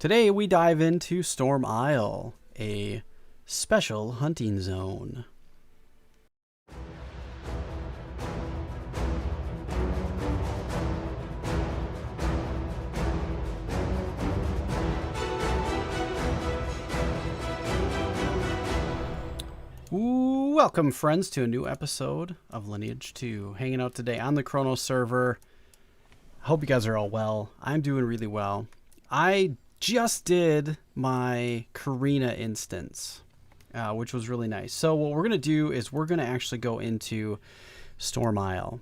Today we dive into Storm Isle, a special hunting zone. Welcome, friends, to a new episode of Lineage 2. Hanging out today on the Chronos server. I hope you guys are all well. I'm doing really well. I just did my Karina instance, which was really nice. So what we're going to do is we're going to actually go into Storm Isle,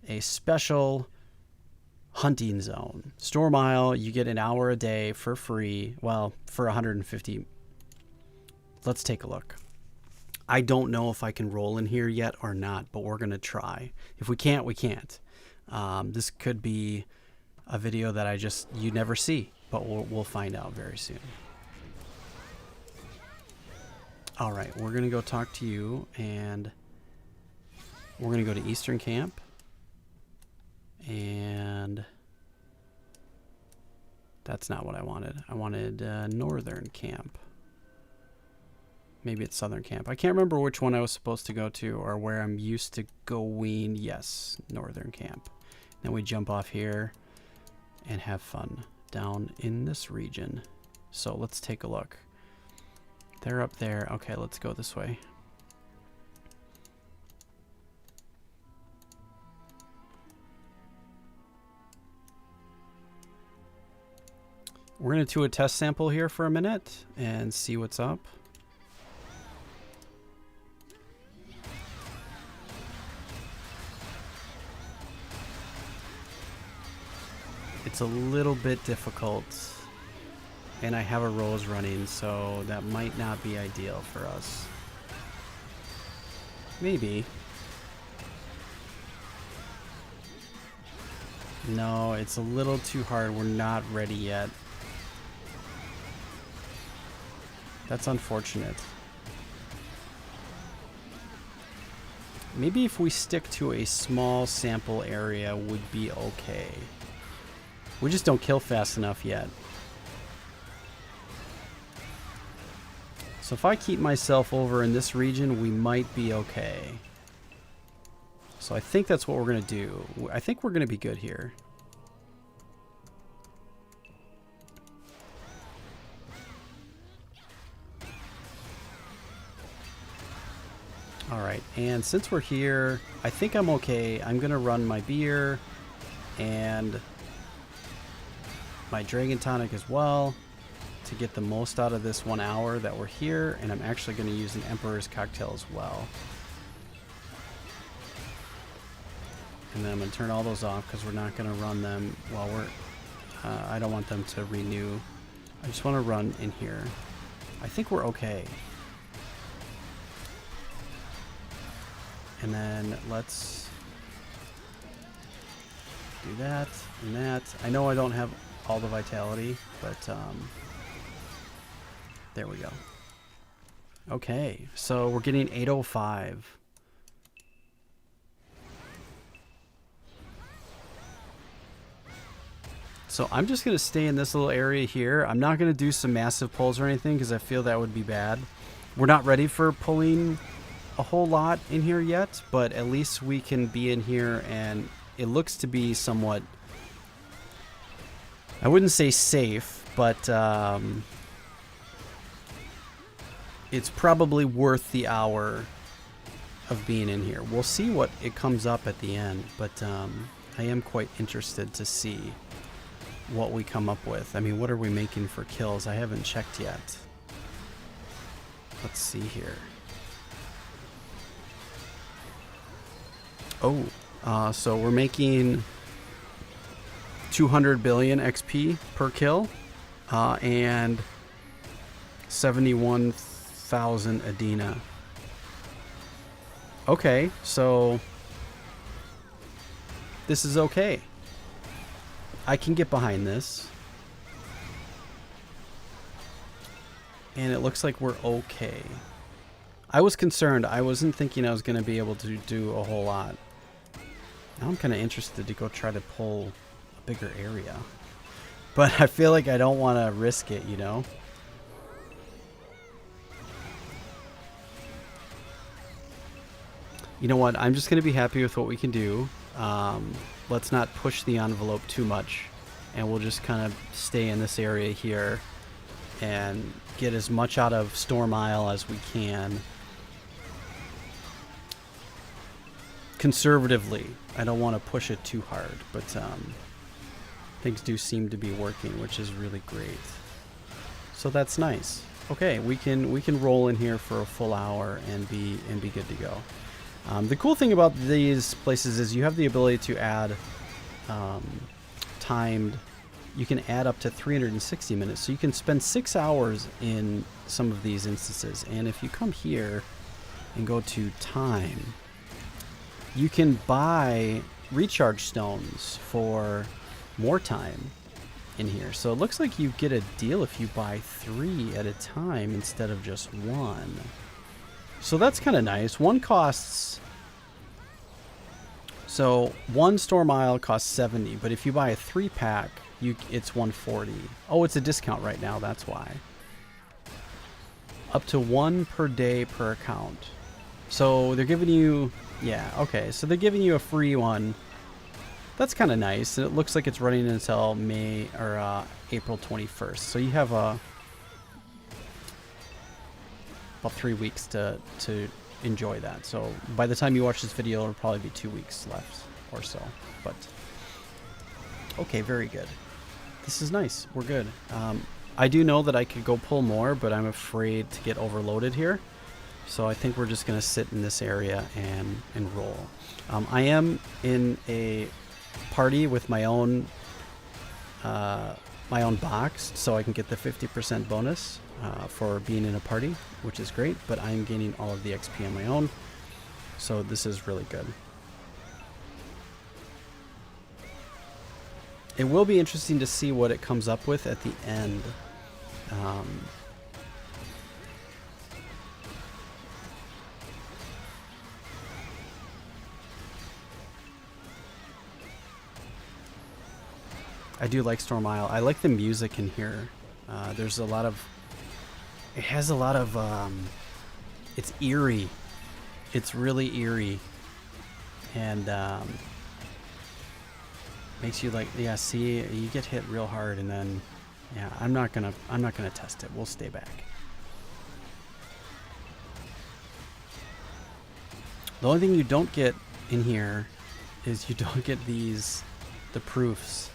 a special hunting zone. Storm Isle, you get an hour a day for free. Well, for 150. Let's take a look. I don't know if I can roll in here yet or not, but we're going to try. If we can't, we can't. This could be a video that you never see, but we'll find out very soon. All right, we're going to go talk to you, and we're going to go to Eastern Camp. And that's not what I wanted. I wanted Northern Camp. Maybe it's Southern Camp. I can't remember which one I was supposed to go to or where I'm used to going. Yes, Northern Camp. Then we jump off here and have fun down in this region. So let's take a look. They're up there. Okay, let's go this way. We're going to do a test sample here for a minute and see what's up. It's a little bit difficult, and I have a rose running, so that might not be ideal for us. Maybe. No, it's a little too hard. We're not ready yet. That's unfortunate. Maybe if we stick to a small sample area would be okay. We just don't kill fast enough yet. So if I keep myself over in this region, we might be okay. So I think that's what we're going to do. I think we're going to be good here. All right, and since we're here, I think I'm okay. I'm going to run my beer and my Dragon Tonic as well to get the most out of this 1 hour that we're here, and I'm actually going to use an Emperor's Cocktail as well. And then I'm going to turn all those off because we're not going to run them while we're... I don't want them to renew. I just want to run in here. I think we're okay. And then let's do that and that. I know I don't have all the vitality, but there we go. Okay, so we're getting 805. So I'm just going to stay in this little area here. I'm not going to do some massive pulls or anything because I feel that would be bad. We're not ready for pulling a whole lot in here yet, but at least we can be in here, and it looks to be somewhat, I wouldn't say safe, but it's probably worth the hour of being in here. We'll see what it comes up at the end, but I am quite interested to see what we come up with. I mean, what are we making for kills? I haven't checked yet. Let's see here. Oh, so we're making 200 billion XP per kill, and 71,000 Adina. Okay, so this is okay. I can get behind this. And it looks like we're okay. I was concerned. I wasn't thinking I was going to be able to do a whole lot. Now I'm kind of interested to go try to pull a bigger area. but I feel like I don't want to risk it, you know? You know what? I'm just going to be happy with what we can do. Let's not push the envelope too much, and we'll just kind of stay in this area here and get as much out of Storm Isle as we can. Conservatively, I don't want to push it too hard, but things do seem to be working, which is really great. So that's nice. Okay, we can roll in here for a full hour and be good to go. The cool thing about these places is you have the ability to add timed. You can add up to 360 minutes, so you can spend 6 hours in some of these instances. And if you come here and go to time, you can buy recharge stones for more time in here. So it looks like you get a deal if you buy 3 at a time instead of just 1. So that's kind of nice. One costs... So 1 Storm Isle costs 70, but if you buy a 3-pack, it's 140. Oh, it's a discount right now, that's why. Up to 1 per day per account. So they're giving you... Yeah, okay. So they're giving you a free one. That's kind of nice. And it looks like it's running until April 21st. So you have about 3 weeks to enjoy that. So by the time you watch this video, it'll probably be 2 weeks left or so. But okay, very good. This is nice. We're good. I do know that I could go pull more, but I'm afraid to get overloaded here. So I think we're just going to sit in this area and roll. I am in a party with my own box, so I can get the 50% bonus for being in a party, which is great, but I'm gaining all of the XP on my own, so this is really good. It will be interesting to see what it comes up with at the end. I do like Storm Isle. I like the music in here. There's a lot of... It has a lot of... it's eerie. It's really eerie. And makes you like... Yeah, see, you get hit real hard and then... Yeah, I'm not gonna test it. We'll stay back. The only thing you don't get in here is you don't get the proofs.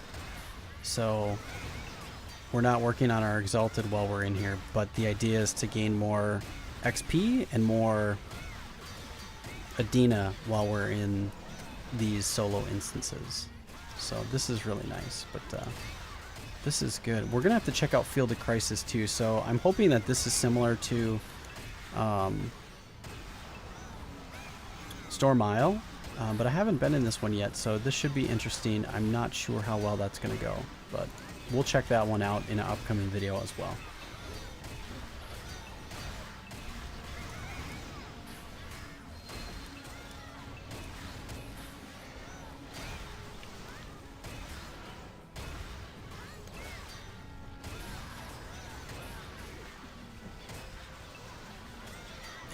So we're not working on our Exalted while we're in here, but the idea is to gain more XP and more Adina while we're in these solo instances. So this is really nice, but this is good. We're gonna have to check out Field of Crisis too, so I'm hoping that this is similar to Storm Isle. But I haven't been in this one yet, so this should be interesting. I'm not sure how well that's going to go, but we'll check that one out in an upcoming video as well.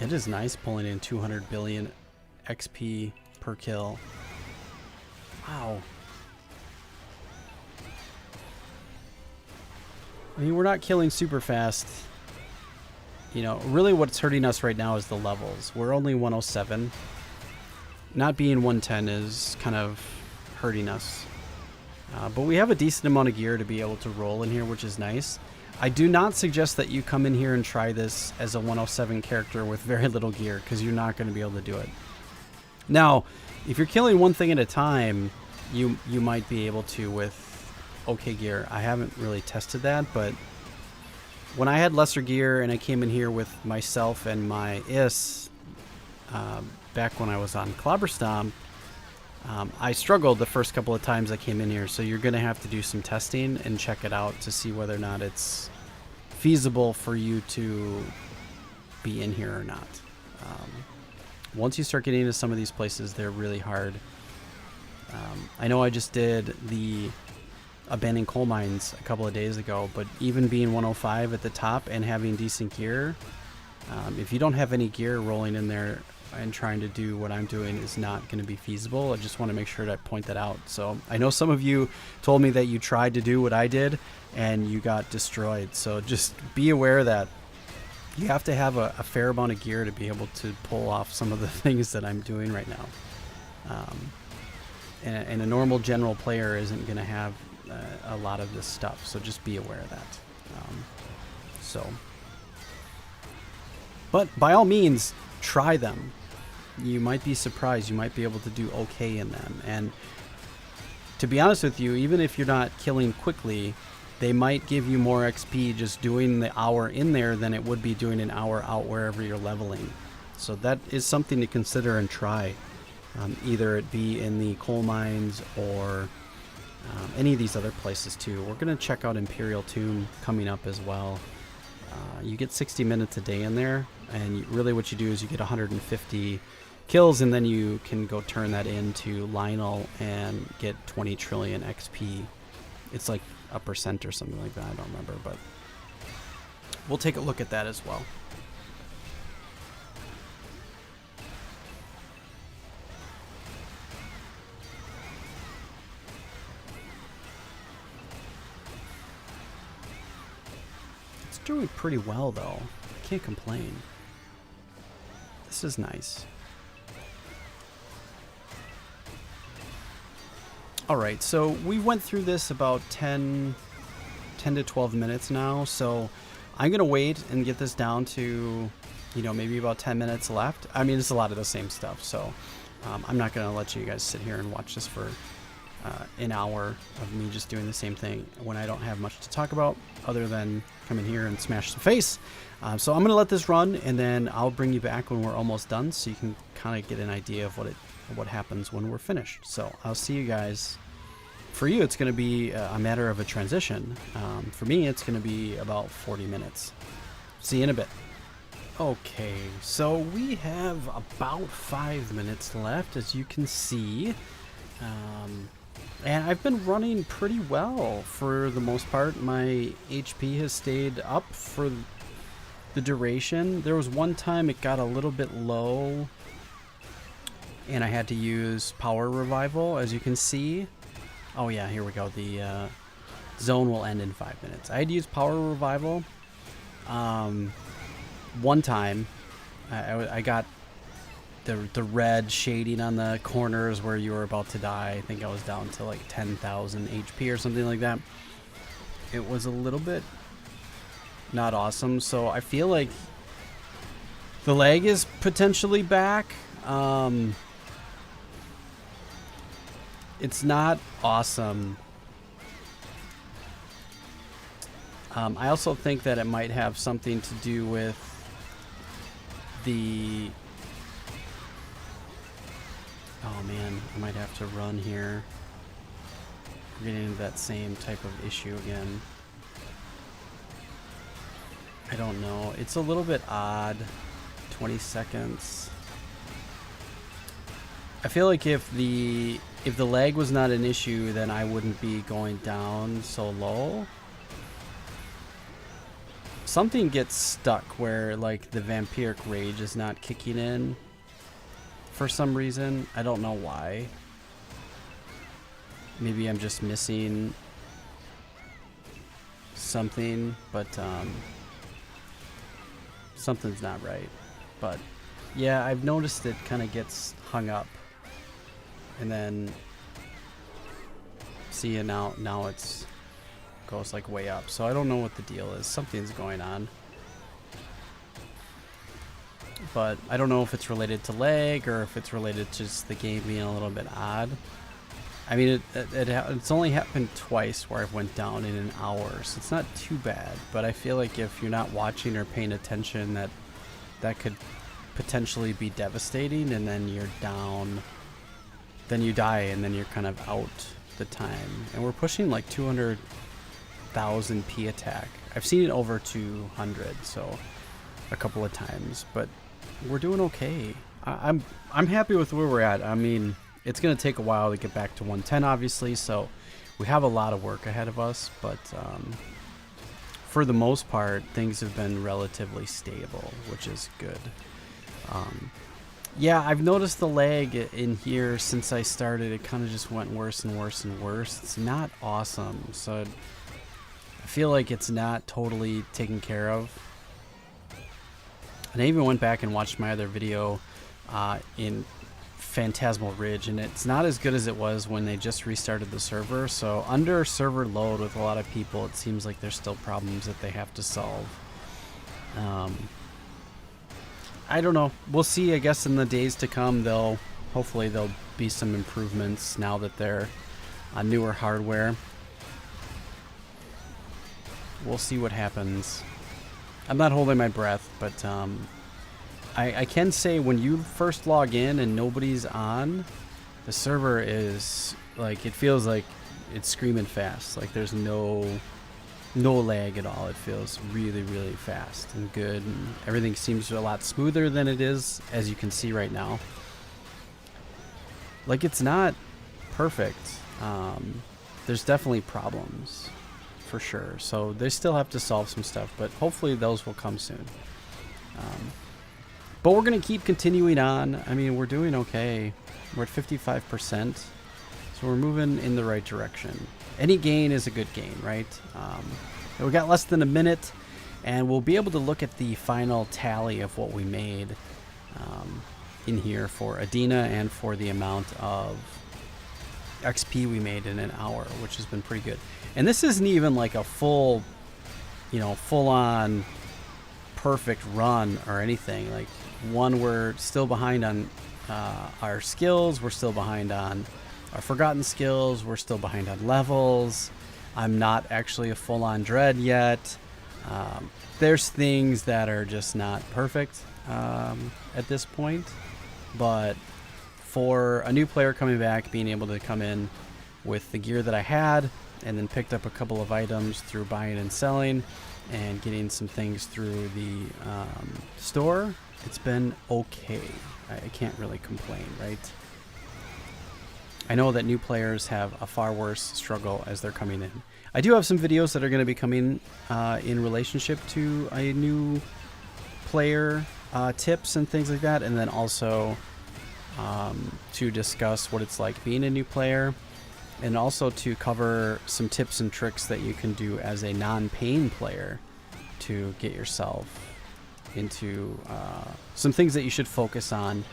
It is nice pulling in 200 billion XP per kill. Wow. I mean, we're not killing super fast. You know, really what's hurting us right now is the levels. We're only 107. Not being 110 is kind of hurting us. But we have a decent amount of gear to be able to roll in here, which is nice. I do not suggest that you come in here and try this as a 107 character with very little gear, because you're not going to be able to do it. Now, if you're killing one thing at a time, you might be able to with okay gear. I haven't really tested that, but when I had lesser gear and I came in here with myself and my IS back when I was on Clobberstomp, I struggled the first couple of times I came in here, so you're going to have to do some testing and check it out to see whether or not it's feasible for you to be in here or not. Once you start getting into some of these places, they're really hard. I know I just did the abandoned coal mines a couple of days ago, but even being 105 at the top and having decent gear, if you don't have any gear rolling in there and trying to do what I'm doing is not going to be feasible. I just want to make sure to point that out. So I know some of you told me that you tried to do what I did and you got destroyed. So just be aware that you have to have a fair amount of gear to be able to pull off some of the things that I'm doing right now. And a normal general player isn't going to have a lot of this stuff. So just be aware of that. But by all means, try them. You might be surprised. You might be able to do okay in them. And to be honest with you, even if you're not killing quickly, they might give you more XP just doing the hour in there than it would be doing an hour out wherever you're leveling. So that is something to consider and try. Either it be in the coal mines or any of these other places too. We're going to check out Imperial Tomb coming up as well. You get 60 minutes a day in there, and really what you do is you get 150 kills, and then you can go turn that into Lionel and get 20 trillion XP. It's like a % or something like that. I don't remember, but we'll take a look at that as well. It's doing pretty well though. I can't complain. This is nice. Alright, so we went through this about 10 to 12 minutes now, so I'm going to wait and get this down to, you know, maybe about 10 minutes left. I mean, it's a lot of the same stuff, so I'm not going to let you guys sit here and watch this for an hour of me just doing the same thing when I don't have much to talk about other than come in here and smash some face. So I'm going to let this run, and then I'll bring you back when we're almost done so you can kind of get an idea of what happens when we're finished. So I'll see you guys. For you, it's going to be a matter of a transition. For me, it's going to be about 40 minutes. See you in a bit. Okay, so we have about 5 minutes left, as you can see. And I've been running pretty well for the most part. My HP has stayed up for the duration. There was one time it got a little bit low, and I had to use Power Revival, as you can see. Oh yeah, here we go. The zone will end in 5 minutes. I had to use Power Revival one time. I got the red shading on the corners where you were about to die. I think I was down to like 10,000 HP or something like that. It was a little bit not awesome, so I feel like the lag is potentially back. It's not awesome. I also think that it might have something to do with the... Oh man, I might have to run here. We're getting into that same type of issue again. I don't know. It's a little bit odd. 20 seconds. I feel like if the lag was not an issue, then I wouldn't be going down so low. Something gets stuck where like the vampiric rage is not kicking in for some reason. I don't know why. Maybe I'm just missing something, but something's not right. But yeah, I've noticed it kind of gets hung up. And then see, and now it's goes like way up. So I don't know what the deal is. Something's going on. But I don't know if it's related to lag or if it's related to just the game being a little bit odd. I mean, it's only happened twice where I've went down in an hour, so it's not too bad. But I feel like if you're not watching or paying attention, that could potentially be devastating, and then you're down, then you die, and then you're kind of out the time. And we're pushing like 200,000 P attack. I've seen it over 200, so a couple of times, but we're doing okay. I'm happy with where we're at. I mean, it's going to take a while to get back to 110, obviously, so we have a lot of work ahead of us, but for the most part, things have been relatively stable, which is good. Yeah, I've noticed the lag in here since I started. It kind of just went worse and worse and worse. It's not awesome, so I feel like it's not totally taken care of. And I even went back and watched my other video in Phantasmal Ridge, and it's not as good as it was when they just restarted the server. So under server load with a lot of people, it seems like there's still problems that they have to solve. I don't know. We'll see. I guess in the days to come, hopefully there'll be some improvements now that they're on newer hardware. We'll see what happens. I'm not holding my breath, but I can say when you first log in and nobody's on, the server is like, it feels like it's screaming fast. Like there's no lag at all. It feels really, really fast and good, and everything seems a lot smoother than it is, as you can see right now. Like, it's not perfect. There's definitely problems for sure, so they still have to solve some stuff, but hopefully those will come soon. But we're gonna keep continuing on. I mean, we're doing okay. We're at 55%, so we're moving in the right direction. Any gain is a good gain, right? We got less than a minute, and we'll be able to look at the final tally of what we made in here for Adina and for the amount of XP we made in an hour, which has been pretty good. And this isn't even like a full, full-on perfect run or anything. Like, we're still behind on our skills. We're still behind on our forgotten skills. We're still behind on levels. I'm not actually a full-on dread yet. There's things that are just not perfect at this point, but for a new player coming back, being able to come in with the gear that I had, and then picked up a couple of items through buying and selling and getting some things through the store, it's been okay. I can't really complain, right? I know that new players have a far worse struggle as they're coming in. I do have some videos that are going to be coming in relationship to a new player tips and things like that, and then also to discuss what it's like being a new player, and also to cover some tips and tricks that you can do as a non-paying player to get yourself into some things that you should focus on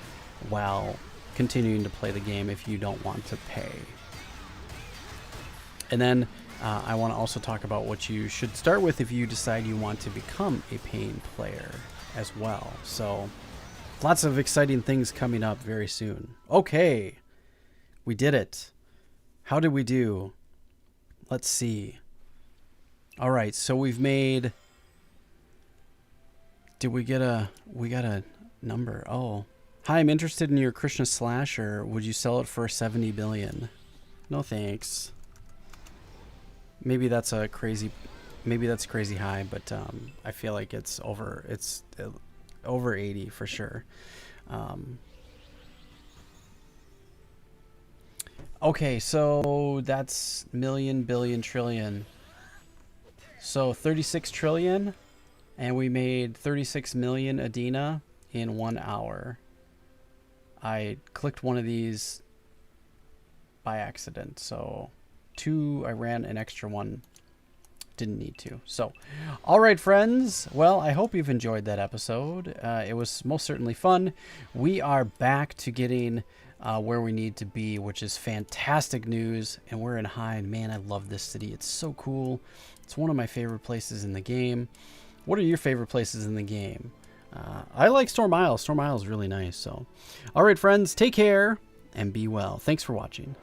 while continuing to play the game if you don't want to pay. And then I want to also talk about what you should start with if you decide you want to become a paying player as well. So lots of exciting things coming up very soon. Okay, we did it. How did we do? Let's see. All right, so we've made... we got a number. Oh. Hi, I'm interested in your Krishna slasher. Would you sell it for 70 billion? No thanks. Maybe that's crazy high, but I feel like it's over 80 for sure. Okay, so that's million, billion, trillion. So 36 trillion, and we made 36 million Adina in 1 hour. I clicked one of these by accident, so I ran an extra one. Didn't need to. So, all right, friends. Well, I hope you've enjoyed that episode. It was most certainly fun. We are back to getting where we need to be, which is fantastic news. And we're in Hyde. Man, I love this city. It's so cool. It's one of my favorite places in the game. What are your favorite places in the game? I like Storm Isle. Storm Isle is really nice. So, all right, friends, take care and be well. Thanks for watching.